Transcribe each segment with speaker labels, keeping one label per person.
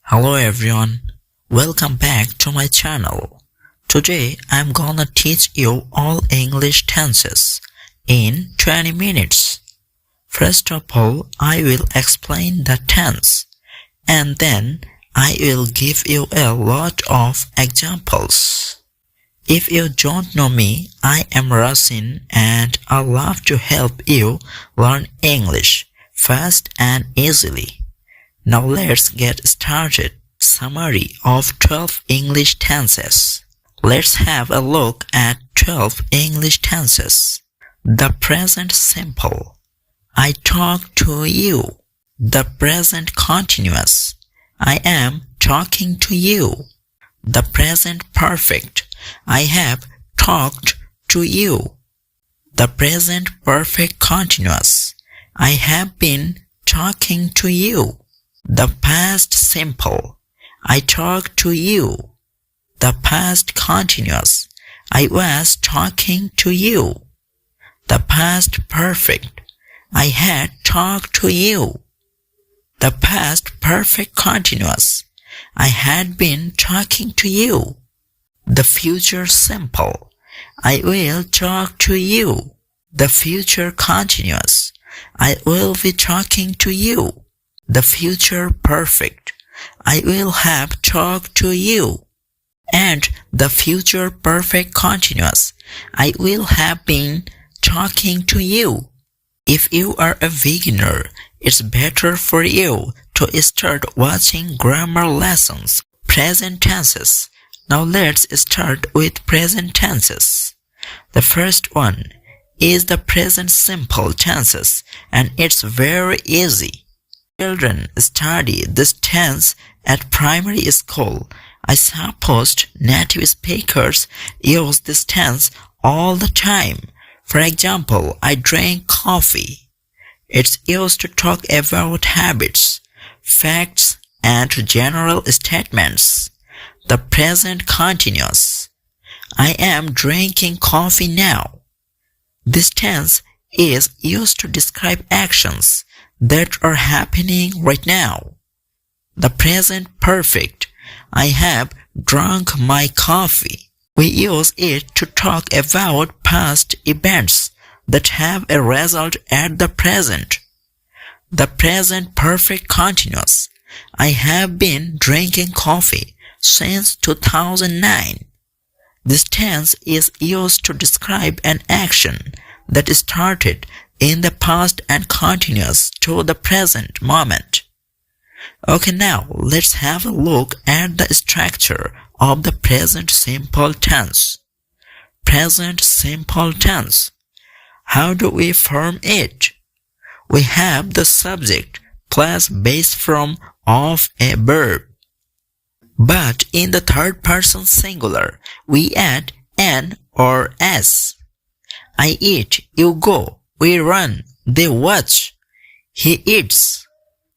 Speaker 1: Hello everyone, welcome back to my channel. Today I'm gonna teach you all English tenses in 20 minutes. First of all, I will explain the tense and then I will give you a lot of examples. If you don't know me, I am Rachin and I love to help you learn English fast and easily. Now let's get started. Summary of 12 English tenses. Let's have a look at 12 English tenses. The present simple. I talk to you. The present continuous. I am talking to you. The present perfect. I have talked to you. The present perfect continuous. I have been talking to you. The past simple. I talked to you. The past continuous. I was talking to you. The past perfect. I had talked to you. The past perfect continuous. I had been talking to you. The future simple. I will talk to you. The future continuous. I will be talking to you. The future perfect. I will have talked to you. And the future perfect continuous. I will have been talking to you. If you are a beginner, it's better for you to start watching grammar lessons, present tenses. Now let's start with present tenses. The first one is the present simple tenses and it's very easy. Children study this tense at primary school. I suppose native speakers use this tense all the time. For example, I drink coffee. It's used to talk about habits, facts, and general statements. The present continuous. I am drinking coffee now. This tense is used to describe actions that are happening right now. The present perfect. I have drunk my coffee. We use it to talk about past events that have a result at the present. The present perfect continuous. I have been drinking coffee since 2009. This tense is used to describe an action that started in the past and continues to the present moment. Okay, now let's have a look at the structure of the present simple tense. Present simple tense. How do we form it? We have the subject plus base form of a verb. But in the third person singular, we add an or s. I eat, you go. We run, they watch. He eats,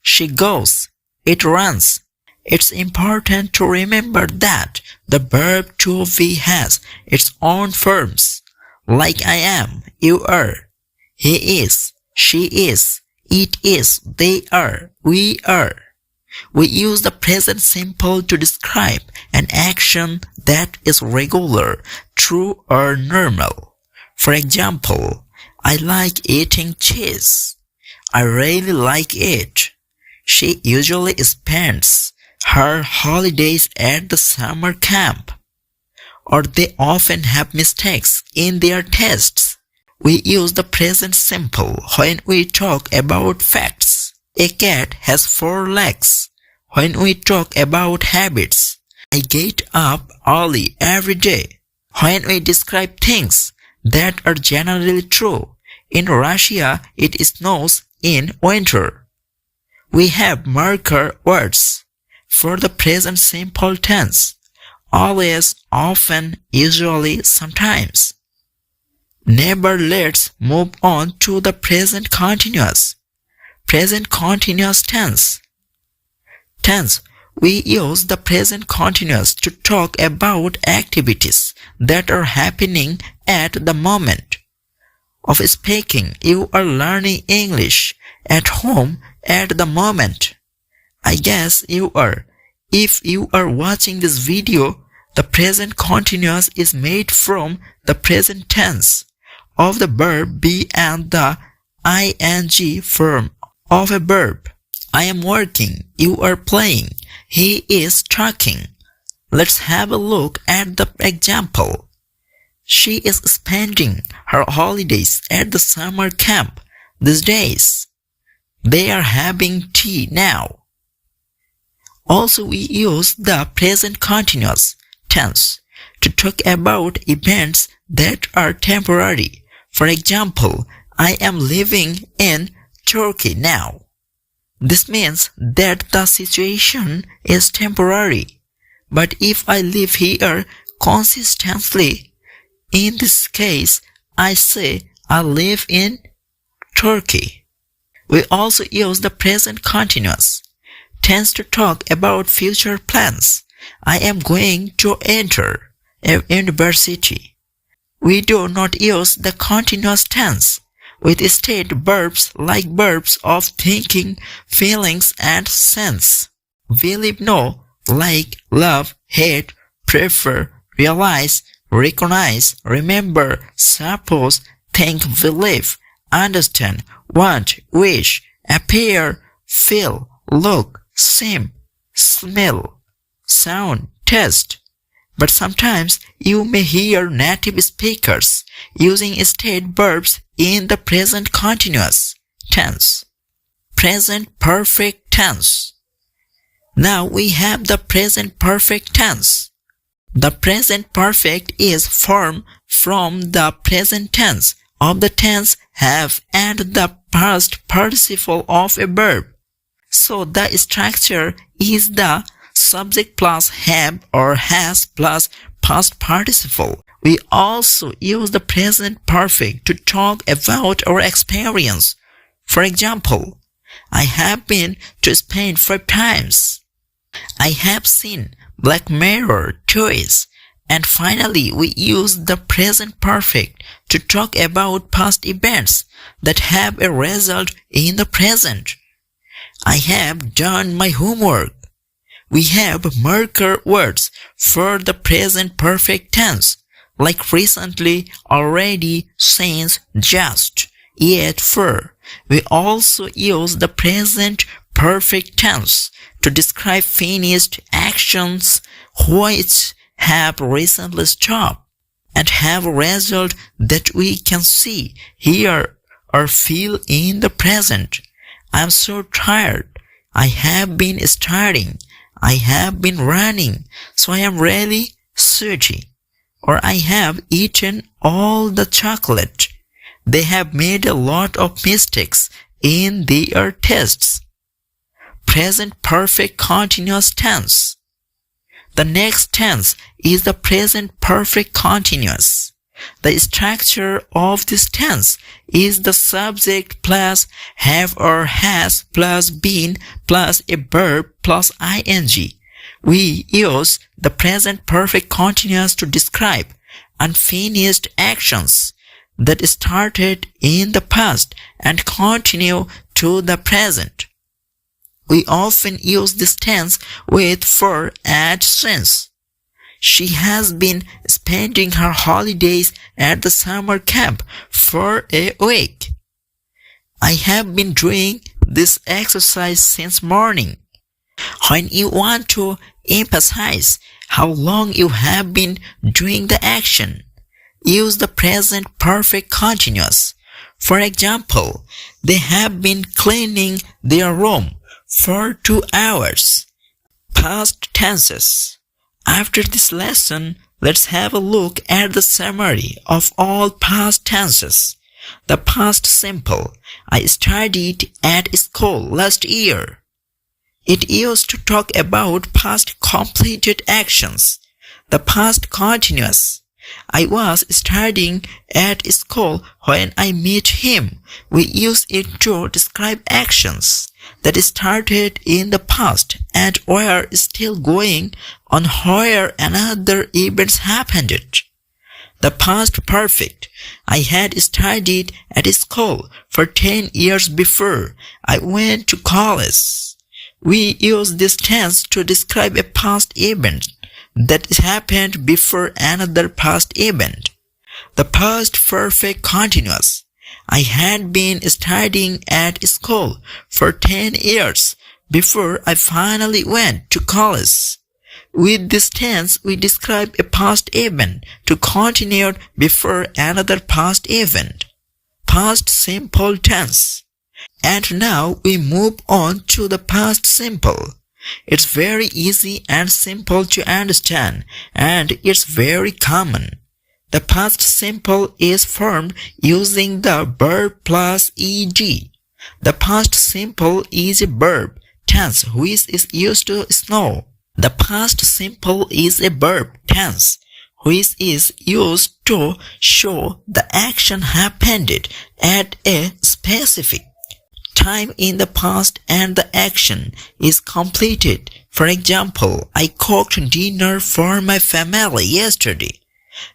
Speaker 1: she goes, it runs. It's important to remember that the verb to be has its own forms, like I am, you are, he is, she is, it is, they are, we are. We use the present simple to describe an action that is regular, true, or normal. For example, I like eating cheese. I really like it. She usually spends her holidays at the summer camp. Or they often have mistakes in their tests. We use the present simple when we talk about facts. A cat has 4 legs. When we talk about habits, I get up early every day. When we describe things that are generally true, in Russia it snows in winter. We have marker words for the present simple tense. Always, often, usually, sometimes. Never. Let's move on to the present continuous. Present continuous tense. We use the present continuous to talk about activities that are happening at the moment of speaking. You are learning English at home at the moment. I guess you are. If you are watching this video, the present continuous is made from the present tense of the verb be and the ing form of a verb. I am working, you are playing, he is talking. Let's have a look at the example. She is spending her holidays at the summer camp these days. They are having tea now. Also, we use the present continuous tense to talk about events that are temporary. For example, I am living in Turkey now. This means that the situation is temporary. But if I live here consistently, in this case, I say I live in Turkey. We also use the present continuous tense to talk about future plans. I am going to enter a university. We do not use the continuous tense with state verbs like verbs of thinking, feelings, and sense. We live know, like, love, hate, prefer, realize, recognize, remember, suppose, think, believe, understand, want, wish, appear, feel, look, seem, smell, sound, taste. But sometimes you may hear native speakers using state verbs in the present continuous tense. Present perfect tense. Now we have the present perfect tense. The present perfect is formed from the present tense of the tense have and the past participle of a verb. So the structure is the subject plus have or has plus past participle. We also use the present perfect to talk about our experience. For example, I have been to Spain 5 times. I have seen Black Mirror twice. And finally, we use the present perfect to talk about past events that have a result in the present. I have done my homework. We have marker words for the present perfect tense, like recently, already, since, just, yet, for. We also use the present perfect tense to describe finished actions which have recently stopped and have a result that we can see, hear, or feel in the present. I am so tired. I have been studying. I have been running, so I am really sweaty. Or I have eaten all the chocolate. They have made a lot of mistakes in their tests. Present perfect continuous tense. The next tense is the present perfect continuous. The structure of this tense is the subject plus have or has plus been plus a verb plus ing. We use the present perfect continuous to describe unfinished actions that started in the past and continue to the present. We often use this tense with for and since. She has been spending her holidays at the summer camp for a week. I have been doing this exercise since morning. When you want to emphasize how long you have been doing the action, use the present perfect continuous. For example, they have been cleaning their room for 2 hours. Past tenses. After this lesson, let's have a look at the summary of all past tenses. The past simple. I studied at school last year. It used to talk about past completed actions. The past continuous. I was studying at school when I met him. We use it to describe actions that started in the past and were still going on where another event happened. The past perfect. I had studied at school for 10 years before I went to college. We use this tense to describe a past event that happened before another past event. The past perfect continuous. I had been studying at school for 10 years before I finally went to college. With this tense, we describe a past event to continue before another past event. Past simple tense. And now we move on to the past simple. It's very easy and simple to understand, and it's very common. The past simple is formed using the verb plus ed. The past simple is a verb tense which is used to snow. The past simple is a verb tense which is used to show the action happened at a specific time in the past and the action is completed. For example, I cooked dinner for my family yesterday.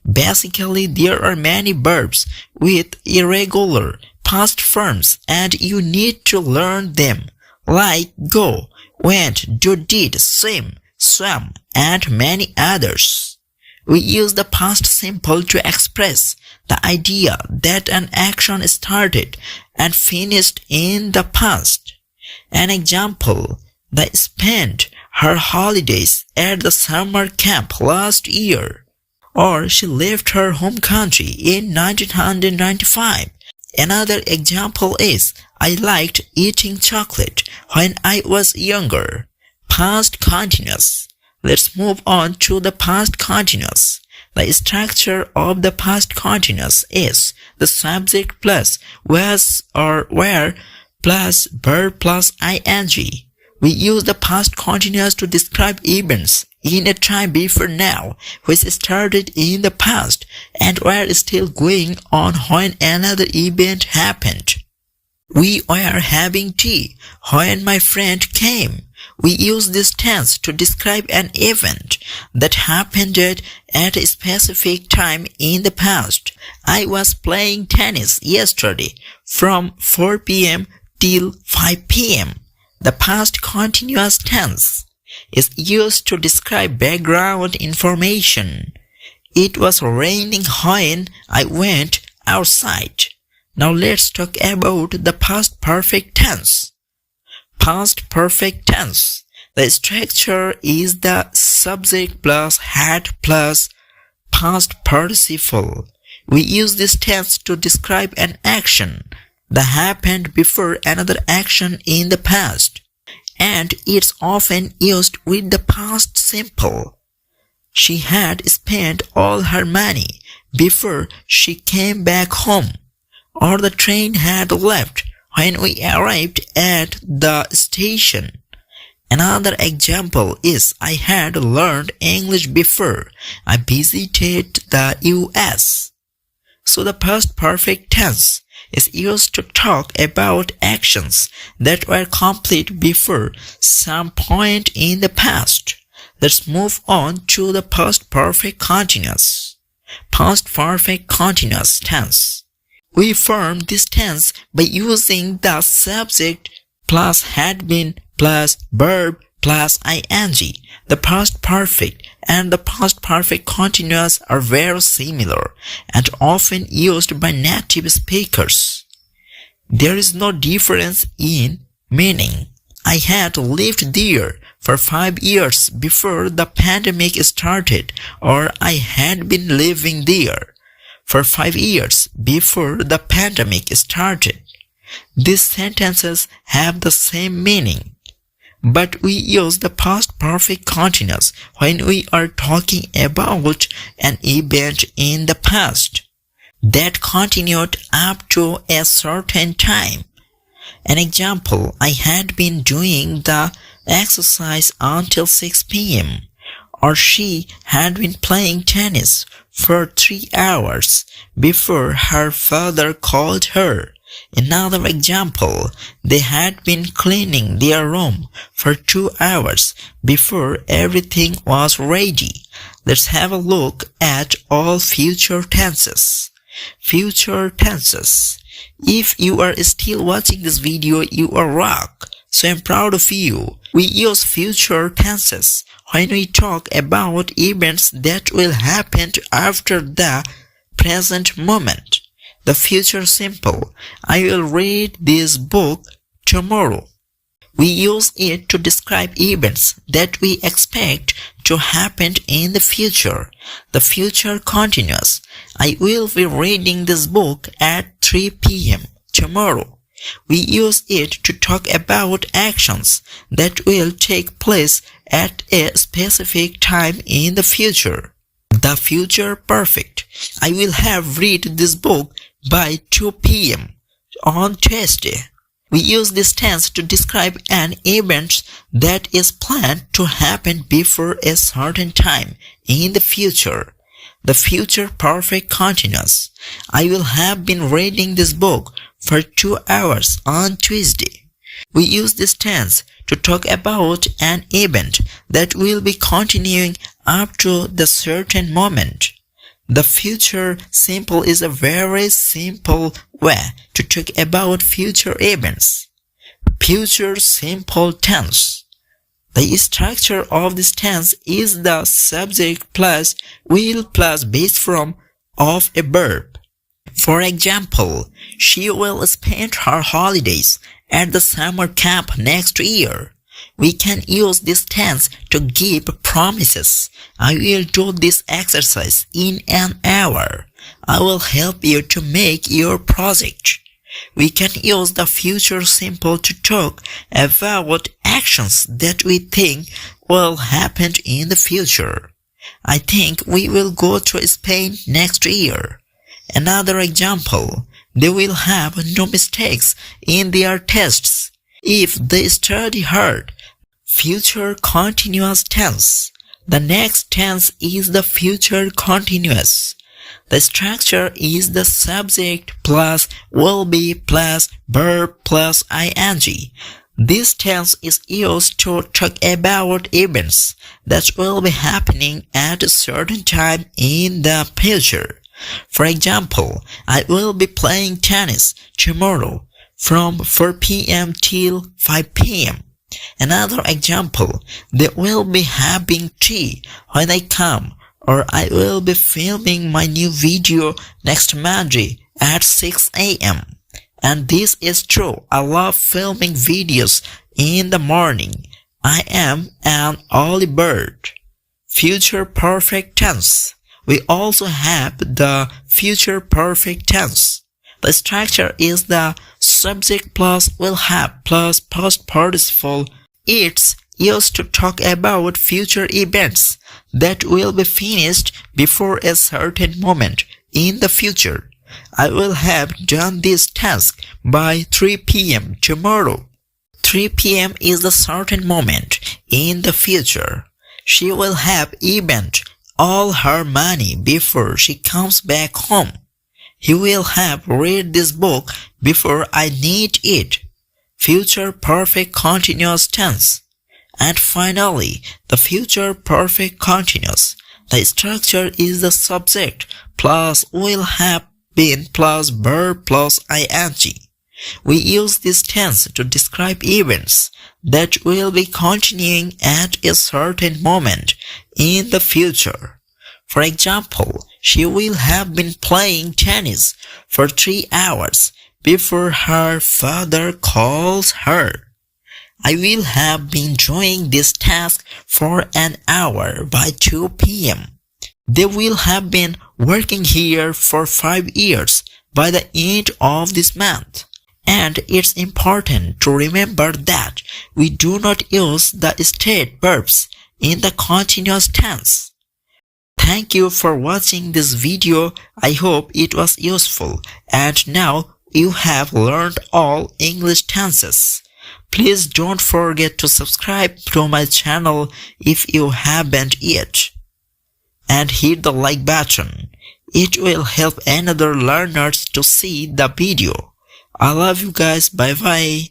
Speaker 1: Basically, there are many verbs with irregular past forms and you need to learn them, like go, went, do, did, swim, swam, and many others. We use the past simple to express the idea that an action started and finished in the past. An example, they spent her holidays at the summer camp last year. Or she left her home country in 1995. Another example is, I liked eating chocolate when I was younger. Past continuous. Let's move on to the past continuous. The structure of the past continuous is the subject plus was or were plus verb plus ing. We use the past continuous to describe events in a time before now, which started in the past and were still going on when another event happened. We were having tea when my friend came. We use this tense to describe an event that happened at a specific time in the past. I was playing tennis yesterday from 4 p.m. till 5 p.m. The past continuous tense is used to describe background information. It was raining when I went outside. Now let's talk about the past perfect tense. Past perfect tense. The structure is the subject plus had plus past participle. We use this tense to describe an action that happened before another action in the past, and it's often used with the past simple. She had spent all her money before she came back home, or the train had left when we arrived at the station. Another example is, I had learned English before I visited the US. So the past perfect tense is used to talk about actions that were complete before some point in the past. Let's move on to the past perfect continuous. Past perfect continuous tense. We form this tense by using the subject plus had been plus verb plus ing. The past perfect and the past perfect continuous are very similar and often used by native speakers. There is no difference in meaning. I had lived there for 5 years before the pandemic started, or I had been living there for 5 years before the pandemic started. These sentences have the same meaning, but we use the past perfect continuous when we are talking about an event in the past that continued up to a certain time. An example, I had been doing the exercise until 6 p.m. or she had been playing tennis for 3 hours before her father called her. Another example, they had been cleaning their room for 2 hours before everything was ready. Let's have a look at all future tenses. Future tenses. If you are still watching this video, you are rock. So I'm proud of you. We use future tenses when we talk about events that will happen after the present moment. The future simple. I will read this book tomorrow. We use it to describe events that we expect to happen in the future. The future continuous. I will be reading this book at 3 p.m. tomorrow. We use it to talk about actions that will take place at a specific time in the future. The future perfect. I will have read this book by 2 p.m. on Tuesday. We use this tense to describe an event that is planned to happen before a certain time in the future. The future perfect continuous. I will have been reading this book for 2 hours on Tuesday. We use this tense to talk about an event that will be continuing up to the certain moment. The future simple is a very simple way to talk about future events. Future simple tense. The structure of this tense is the subject plus will plus base form of a verb. For example, she will spend her holidays at the summer camp next year. We can use this tense to give promises. I will do this exercise in an hour. I will help you to make your project. We can use the future simple to talk about actions that we think will happen in the future. I think we will go to Spain next year. Another example, they will have no mistakes in their tests if they study hard. Future continuous tense. The next tense is the future continuous. The structure is the subject plus will be plus verb plus ing. This tense is used to talk about events that will be happening at a certain time in the future. For example, I will be playing tennis tomorrow from 4 p.m. till 5 p.m. Another example, they will be having tea when I come, or I will be filming my new video next Monday at 6 a.m. And this is true. I love filming videos in the morning. I am an early bird. Future perfect tense. We also have the future perfect tense. The structure is the subject plus will have plus past participle. It's used to talk about future events that will be finished before a certain moment in the future. I will have done this task by 3 p.m. tomorrow. 3 p.m. is a certain moment in the future. She will have spent all her money before she comes back home. He will have read this book before I need it. Future perfect continuous tense. And finally, the future perfect continuous. The structure is the subject plus will have been plus verb plus ing. We use this tense to describe events that will be continuing at a certain moment in the future. For example, she will have been playing tennis for 3 hours before her father calls her. I will have been doing this task for an hour by 2 p.m. They will have been working here for 5 years by the end of this month. And it's important to remember that we do not use the state verbs in the continuous tense. Thank you for watching this video. I hope it was useful. And now you have learned all English tenses. Please don't forget to subscribe to my channel if you haven't yet. And hit the like button. It will help another learners to see the video. I love you guys. Bye bye.